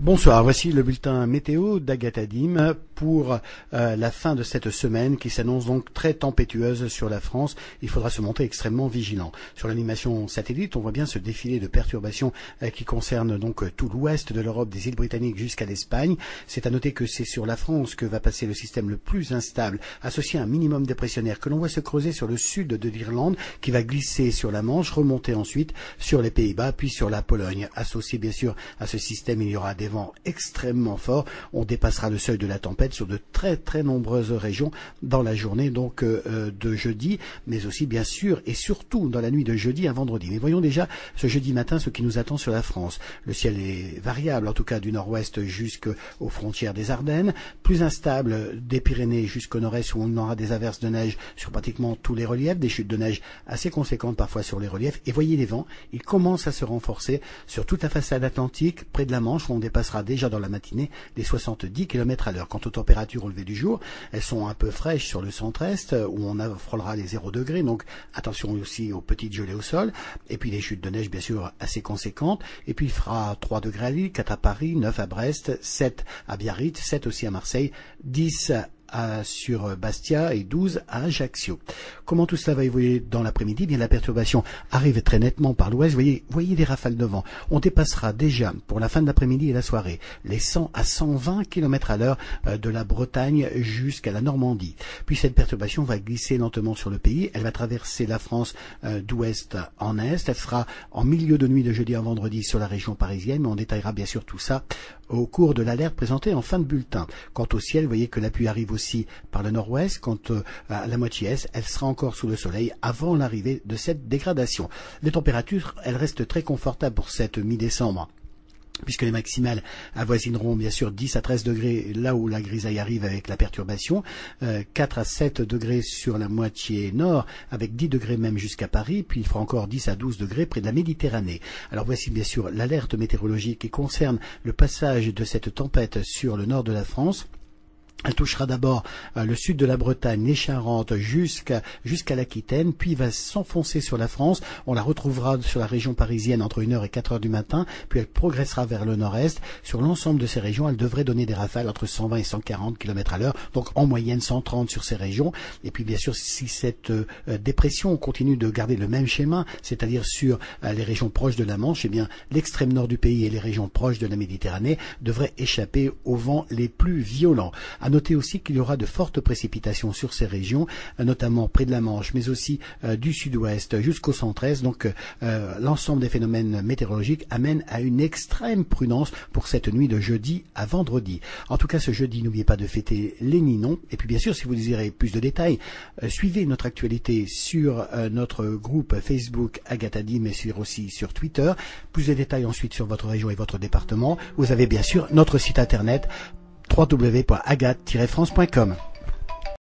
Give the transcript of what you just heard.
Bonsoir, voici le bulletin météo d'Agatha Dim pour la fin de cette semaine qui s'annonce donc très tempétueuse sur la France. Il faudra se montrer extrêmement vigilant. Sur l'animation satellite, on voit bien ce défilé de perturbations qui concerne donc tout l'ouest de l'Europe, des îles britanniques jusqu'à l'Espagne. C'est à noter que c'est sur la France que va passer le système le plus instable, associé à un minimum dépressionnaire que l'on voit se creuser sur le sud de l'Irlande, qui va glisser sur la Manche, remonter ensuite sur les Pays-Bas, puis sur la Pologne. Associé bien sûr à ce système, il y aura des vents extrêmement forts. On dépassera le seuil de la tempête sur de très très nombreuses régions dans la journée donc de jeudi, mais aussi bien sûr et surtout dans la nuit de jeudi à vendredi. Mais voyons déjà ce jeudi matin ce qui nous attend sur la France. Le ciel est variable, en tout cas du nord-ouest jusqu'aux frontières des Ardennes, plus instable des Pyrénées jusqu'au nord-est où on aura des averses de neige sur pratiquement tous les reliefs, des chutes de neige assez conséquentes parfois sur les reliefs. Et voyez les vents, ils commencent à se renforcer sur toute la façade atlantique, près de la Manche où on dépassera déjà dans la matinée les 70 km à l'heure. Quant aux températures au lever du jour, elles sont un peu fraîches sur le centre-est où on frôlera les 0 degrés, donc attention aussi aux petites gelées au sol, et puis les chutes de neige bien sûr assez conséquentes, et puis il fera 3 degrés à Lille, 4 à Paris, 9 à Brest, 7 à Biarritz, 7 aussi à Marseille, 10 sur Bastia et 12 à Ajaccio. Comment tout cela va évoluer dans l'après-midi? Bien, la perturbation arrive très nettement par l'ouest. Voyez les rafales de vent. On dépassera déjà pour la fin de l'après-midi et la soirée les 100 à 120 km à l'heure de la Bretagne jusqu'à la Normandie. Puis cette perturbation va glisser lentement sur le pays. Elle va traverser la France d'ouest en est. Elle sera en milieu de nuit de jeudi à vendredi sur la région parisienne, mais on détaillera bien sûr tout ça au cours de l'alerte présentée en fin de bulletin. Quant au ciel, vous voyez que la pluie arrive aussi par le nord-ouest. Quant à la moitié est, elle sera encore sous le soleil avant l'arrivée de cette dégradation. Les températures, elles restent très confortables pour cette mi-décembre, puisque les maximales avoisineront bien sûr 10 à 13 degrés là où la grisaille arrive avec la perturbation, 4 à 7 degrés sur la moitié nord, avec 10 degrés même jusqu'à Paris, puis il fera encore 10 à 12 degrés près de la Méditerranée. Alors voici bien sûr l'alerte météorologique qui concerne le passage de cette tempête sur le nord de la France. Elle touchera d'abord le sud de la Bretagne, les Charentes, jusqu'à l'Aquitaine, puis va s'enfoncer sur la France. On la retrouvera sur la région parisienne entre 1h et 4h du matin, puis elle progressera vers le nord-est. Sur l'ensemble de ces régions, elle devrait donner des rafales entre 120 et 140 km à l'heure, donc en moyenne 130 sur ces régions. Et puis bien sûr, si cette dépression continue de garder le même schéma, c'est-à-dire sur les régions proches de la Manche, eh bien l'extrême nord du pays et les régions proches de la Méditerranée devraient échapper aux vents les plus violents. À noter aussi qu'il y aura de fortes précipitations sur ces régions, notamment près de la Manche, mais aussi du sud-ouest jusqu'au centre-est. Donc l'ensemble des phénomènes météorologiques amène à une extrême prudence pour cette nuit de jeudi à vendredi. En tout cas, ce jeudi, n'oubliez pas de fêter les Ninons. Et puis bien sûr, si vous désirez plus de détails, suivez notre actualité sur notre groupe Facebook Agatha Dim, mais aussi sur Twitter. Plus de détails ensuite sur votre région et votre département. Vous avez bien sûr notre site internet www.agathe-france.com.